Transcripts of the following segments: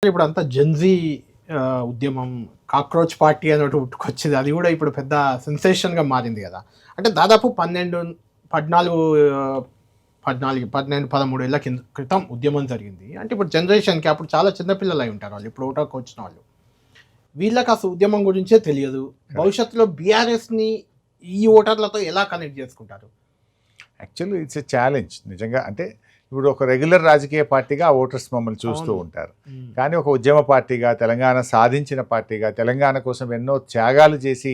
ఇప్పుడంతా జెన్‌జీ ఉద్యమం, cockroach party అని ఒకటి పుట్టుకొచ్చింది. అది గూడా ఇప్పుడు పెద్ద సెన్సేషన్‌గా మారింది గదా! అంటే దాదాపు 12, 14 12, 12, 13 ఏళ్ల క్రితం ఉద్యమం జరిగింది. అంటే ఇప్పుడు జనరేషన్‌కి అప్పుడు చాలా చిన్న పిల్లలై ఉంటారు వాళ్ళు. ఇప్పుడు ఓటర్‌కొచ్చిన వాళ్ళు. వీళ్ళకి అసలు ఉద్యమం గురించే తెలియదు. భవిష్యత్తులో బీఆర్ఎస్‌ని ఈ ఓటర్లతో ఎలా కనెక్ట్ చేసుకుంటారు? యాక్చువల్లీ ఇట్స్ ఎ ఛాలెంజ్ నిజంగా. అంటే ఇప్పుడు ఒక రెగ్యులర్ రాజకీయ పార్టీగా ఆ ఓటర్స్ మమ్మల్ని చూస్తూ ఉంటారు. కానీ ఒక ఉద్యమ పార్టీగా, తెలంగాణ సాధించిన పార్టీగా, తెలంగాణ కోసం ఎన్నో త్యాగాలు చేసి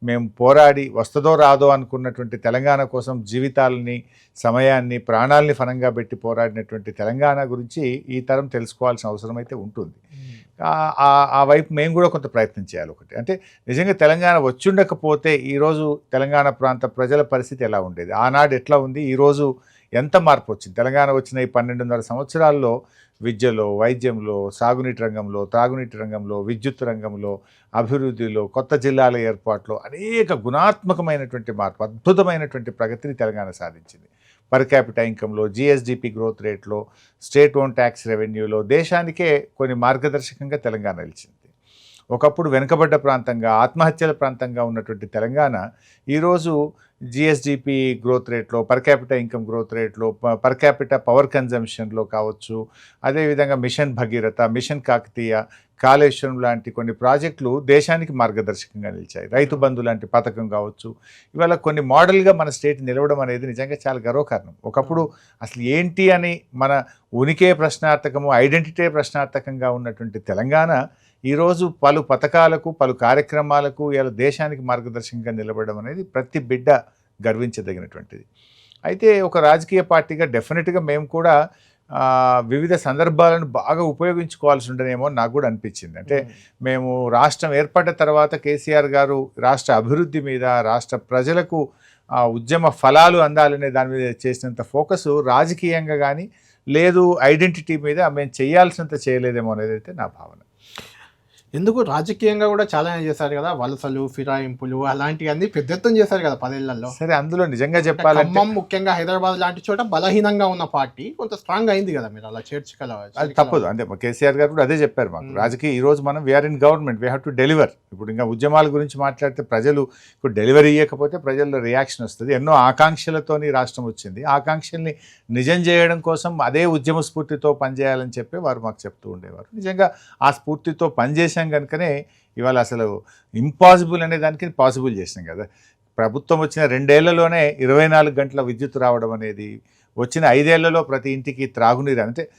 మేము పోరాడి వస్తుందో రాదో అనుకున్నటువంటి తెలంగాణ కోసం జీవితాలని, సమయాన్ని, ప్రాణాలని ఫలంగా పెట్టి పోరాడినటువంటి తెలంగాణ గురించి ఈ తరం తెలుసుకోవాల్సిన అవసరం అయితే ఉంటుంది. ఆ వైపు మేము కూడా కొంత ప్రయత్నం చేయాలి. ఒకటి అంటే నిజంగా తెలంగాణ వచ్చుండకపోతే ఈరోజు తెలంగాణ ప్రాంత ప్రజల పరిస్థితి ఎలా ఉండేది, ఆనాడు ఎట్లా ఉంది, ఈరోజు ఎంత మార్పు వచ్చింది. తెలంగాణ వచ్చిన ఈ 12.5 సంవత్సరాల్లో విద్యలో, వైద్యంలో, సాగునీటి రంగంలో, త్రాగునీటి రంగంలో, విద్యుత్ రంగంలో, అభివృద్ధిలో, కొత్త జిల్లాల ఏర్పాట్లో అనేక గుణాత్మకమైనటువంటి మార్పు, అద్భుతమైనటువంటి ప్రగతిని తెలంగాణ సాధించింది. పర్ క్యాపిటా ఇన్కంలో, జిఎస్డిపి గ్రోత్ రేట్లో, స్టేట్ ఓన్ ట్యాక్స్ రెవెన్యూలో దేశానికే కొన్ని మార్గదర్శకంగా తెలంగాణ నిలిచింది. ఒకప్పుడు వెనుకబడ్డ ప్రాంతంగా, ఆత్మహత్యల ప్రాంతంగా ఉన్నటువంటి తెలంగాణ ఈరోజు జిఎస్డిపి గ్రోత్ రేట్లో, పర్ క్యాపిటా ఇన్కమ్ గ్రోత్ రేట్లో, పర్ క్యాపిటా పవర్ కన్జంప్షన్లో కావచ్చు, అదేవిధంగా మిషన్ భగీరథ, మిషన్ కాకతీయ, కాళేశ్వరం లాంటి కొన్ని ప్రాజెక్టులు దేశానికి మార్గదర్శకంగా నిలిచాయి. రైతు బంధు లాంటి పథకం కావచ్చు. ఇవాళ కొన్ని మోడల్గా మన స్టేట్ నిలవడం అనేది నిజంగా చాలా గర్వకారణం. ఒకప్పుడు అసలు ఏంటి అని మన ఉనికే ప్రశ్నార్థకము, ఐడెంటిటీ ప్రశ్నార్థకంగా ఉన్నటువంటి తెలంగాణ ఈరోజు పలు పథకాలకు, పలు కార్యక్రమాలకు ఇలా దేశానికి మార్గదర్శకంగా నిలబడడం అనేది ప్రతి బిడ్డ గర్వించదగినటువంటిది. అయితే ఒక రాజకీయ పార్టీగా డెఫినెట్గా మేము కూడా వివిధ సందర్భాలను బాగా ఉపయోగించుకోవాల్సి ఉండనేమో నాకు కూడా అనిపించింది. అంటే మేము రాష్ట్రం ఏర్పడ్డ తర్వాత కేసీఆర్ గారు రాష్ట్ర అభివృద్ధి మీద, రాష్ట్ర ప్రజలకు ఉద్యమ ఫలాలు అందాలనే దాని మీద చేసినంత ఫోకస్ రాజకీయంగా కానీ లేదు ఐడెంటిటీ మీద మేము చేయాల్సినంత చేయలేదేమో అనేది అయితే నా భావన. ఎందుకు రాజకీయంగా కూడా చాలా చేశారు కదా, వలసలు, ఫిరాయింపులు అలాంటివన్నీ పెద్ద ఎత్తున చేశారు కదా 10 ఏళ్లలో. సరే, అందులో నిజంగా చెప్పాలంటే ఖమ్మం ముఖ్యంగా హైదరాబాద్ లాంటి చోట బలహీనంగా ఉన్న పార్టీ కొంత స్ట్రాంగ్ అయింది కదా, మీరు అలా అది తప్పదు. అంటే కేసీఆర్ గారు కూడా అదే చెప్పారు మాకు. రాజకీయ ఈరోజు మనం we are in government, we have to deliver. ఇప్పుడు ఇంకా ఉద్యమాల గురించి మాట్లాడితే ప్రజలు ఇప్పుడు డెలివరీ ఇవ్వకపోతే ప్రజల్లో రియాక్షన్ వస్తుంది. ఎన్నో ఆకాంక్షలతోని రాష్ట్రం వచ్చింది. ఆకాంక్షల్ని నిజం చేయడం కోసం అదే ఉద్యమ స్ఫూర్తితో పనిచేయాలని చెప్పి వారు మాకు చెప్తూ ఉండేవారు. నిజంగా ఆ స్ఫూర్తితో పనిచేసాం కనుకనే ఇవాళ అసలు ఇంపాసిబుల్ అనే దానికి పాసిబుల్ చేసినాం కదా. ప్రభుత్వం వచ్చిన 2 ఏళ్లలోనే 24 గంటల విద్యుత్ రావడం అనేది, వచ్చిన 5 ఏళ్లలో ప్రతి ఇంటికి త్రాగునీరు. అంటే